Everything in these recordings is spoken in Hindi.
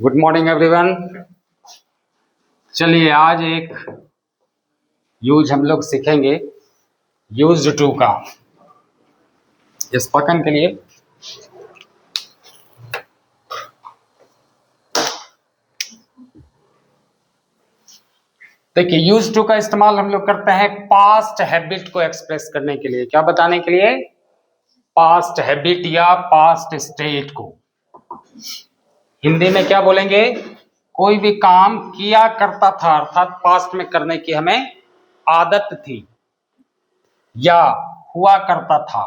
Good morning everyone. चलिए आज एक यूज हम लोग सीखेंगे यूज्ड टू का स्पोकन के लिए। देखिए यूज्ड टू का इस्तेमाल हम लोग करते हैं पास्ट हैबिट को एक्सप्रेस करने के लिए। क्या बताने के लिए? पास्ट हैबिट या पास्ट स्टेट को। हिंदी में क्या बोलेंगे? कोई भी काम किया करता था अर्थात पास्ट में करने की हमें आदत थी या हुआ करता था।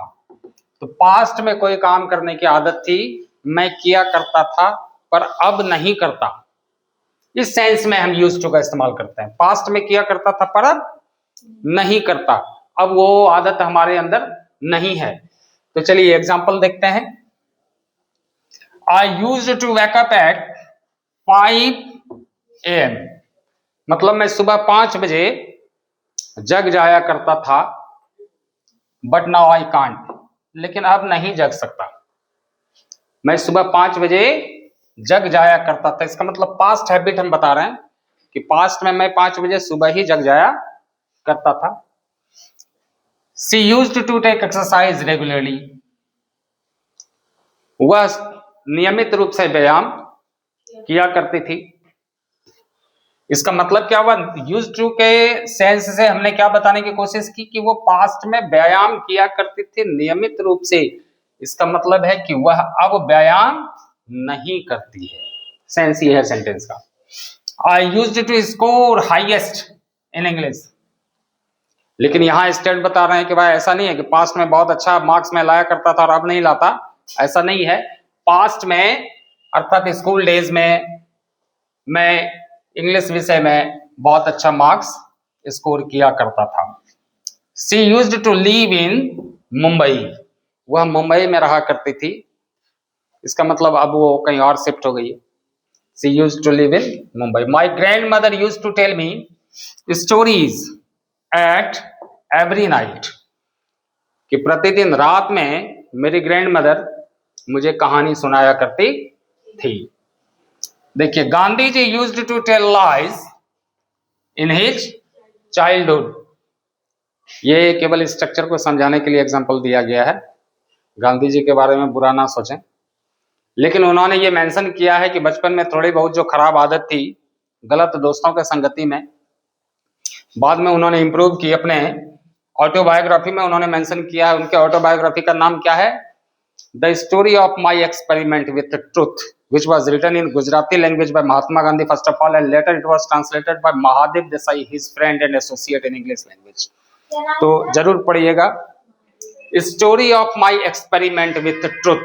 तो पास्ट में कोई काम करने की आदत थी, मैं किया करता था पर अब नहीं करता। इस सेंस में हम यूज्ड टू का इस्तेमाल करते हैं। पास्ट में किया करता था पर अब नहीं करता, अब वो आदत हमारे अंदर नहीं है। तो चलिए एग्जांपल देखते हैं। I used to wake up at 5 AM, मतलब मैं सुबह 5 बजे जग जाया करता था, बट नाउ आई कांट, लेकिन अब नहीं जग सकता। मैं सुबह 5 बजे जग जाया करता था, इसका मतलब पास्ट हैबिट हम बता रहे हैं कि पास्ट में मैं 5 बजे सुबह ही जग जाया करता था। She used to take exercise regularly, वह नियमित रूप से व्यायाम किया करती थी। इसका मतलब क्या हुआ? यूज्ड टू के सेंस से हमने क्या बताने की कोशिश की कि वो पास्ट में व्यायाम किया करती थी नियमित रूप से। इसका मतलब है कि वह अब व्यायाम नहीं करती है। सेंस ये है सेंटेंस का। I used to score highest in English, लेकिन यहाँ स्टेट बता रहे हैं कि भाई ऐसा नहीं है कि पास्ट में बहुत अच्छा मार्क्स में लाया करता था और अब नहीं लाता। ऐसा नहीं है। पास्ट में अर्थात स्कूल डेज में मैं इंग्लिश विषय में बहुत अच्छा मार्क्स स्कोर किया करता था। She used to live in Mumbai, वह मुंबई में रहा करती थी। इसका मतलब अब वो कहीं और शिफ्ट हो गई है। She used to live in Mumbai. My grandmother used to tell me stories at every night, कि प्रतिदिन रात में मेरी ग्रैंड मदर मुझे कहानी सुनाया करती थी। देखिए Gandhi ji used to tell lies in his childhood, ये केवल स्ट्रक्चर को समझाने के लिए एग्जांपल दिया गया है। गांधी जी के बारे में बुरा ना सोचें, लेकिन उन्होंने ये मेंशन किया है कि बचपन में थोड़ी बहुत जो खराब आदत थी गलत दोस्तों के संगति में, बाद में उन्होंने इंप्रूव की। अपने ऑटोबायोग्राफी में उन्होंने मेंशन किया है, उनके ऑटोबायोग्राफी का नाम क्या है? The story of my experiment with truth, which was written in Gujarati language by Mahatma Gandhi first of all, and later it was translated by Mahadev Desai, his friend and associate in English language. तो जरूर पढ़िएगा। Story of my experiment with truth,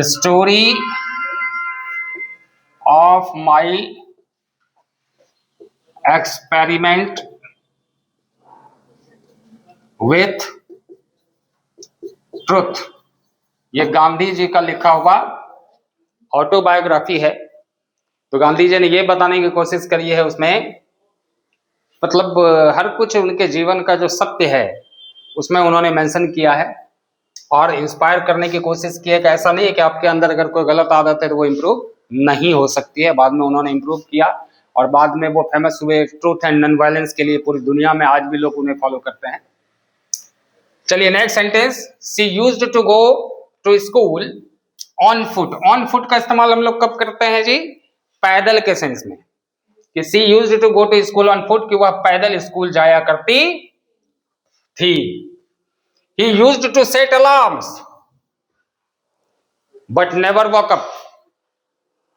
story of my experiment with truth, ये गांधी जी का लिखा हुआ ऑटोबायोग्राफी है। तो गांधी जी ने ये बताने की कोशिश करी है उसमें, मतलब हर कुछ उनके जीवन का जो सत्य है उसमें उन्होंने मेंशन किया है और इंस्पायर करने की कोशिश की है कि ऐसा नहीं है कि आपके अंदर अगर कोई गलत आदत है तो वो इम्प्रूव नहीं हो सकती है। बाद में उन्होंने इम्प्रूव किया और बाद में वो फेमस हुए ट्रूथ एंड नॉन वायलेंस के लिए। पूरी दुनिया में आज भी लोग उन्हें फॉलो करते हैं। चलिए next sentence. She used to go to school on foot. On foot का इस्तेमाल हम लोग कब करते हैं जी? पैदल के सेंस में, कि she used to go to school on foot, कि वह पैदल स्कूल जाया करती थी। He used to set alarms but never woke up,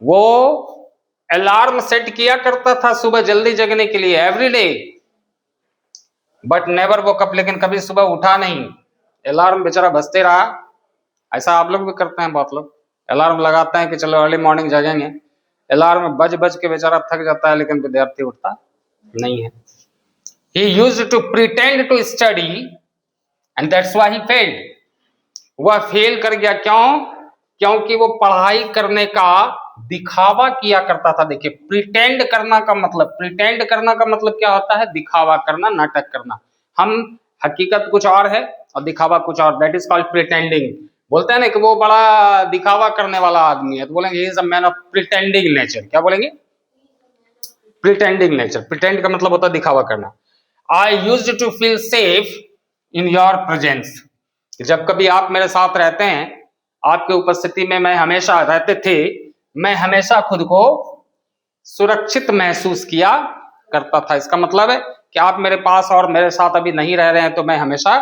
वो अलार्म सेट किया करता था सुबह जल्दी जगने के लिए every day, but never woke up, लेकिन कभी सुबह उठा नहीं। अलार्म बेचारा बजते रहा। ऐसा आप लोग भी करते हैं, बहुत लोग अलार्म लगाते हैं कि चलो अर्ली मॉर्निंग जगेंगे, अलार्म बज बज के बेचारा थक जाता है, लेकिन विद्यार्थी उठता नहीं है। He used to pretend to study and that's why he failed, वह फेल कर गया। क्यों? क्योंकि वो पढ़ाई करने का दिखावा किया करता था। देखिए प्रिटेंड करना का मतलब, प्रिटेंड करना का मतलब क्या होता है? दिखावा करना, नाटक करना। हम हकीकत कुछ और है और दिखावा कुछ और, दैट इज कॉल्ड प्रिटेंडिंग। बोलते हैं ना कि वो बड़ा दिखावा करने वाला आदमी है, तो बोलेंगे he is a man of pretending nature. क्या बोलेंगे? Pretending nature. प्रिटेंड का मतलब होता है दिखावा करना। I used to feel safe in your presence. जब कभी आप मेरे साथ रहते हैं, आपके उपस्थिति में मैं हमेशा रहते थे, मैं हमेशा खुद को सुरक्षित महसूस किया करता था। इसका मतलब है कि आप मेरे पास और मेरे साथ अभी नहीं रह रहे हैं, तो मैं हमेशा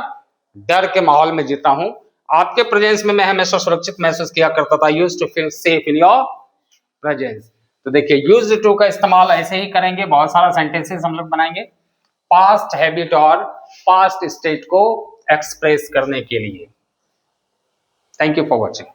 डर के माहौल में जीता हूं। आपके प्रेजेंस में मैं हमेशा सुरक्षित महसूस किया करता था। Used to feel safe in your presence. तो देखिए यूज्ड टू का इस्तेमाल ऐसे ही करेंगे, बहुत सारा सेंटेंसेस हम लोग बनाएंगे पास्ट हैबिट और पास्ट स्टेट को एक्सप्रेस करने के लिए। Thank you for watching.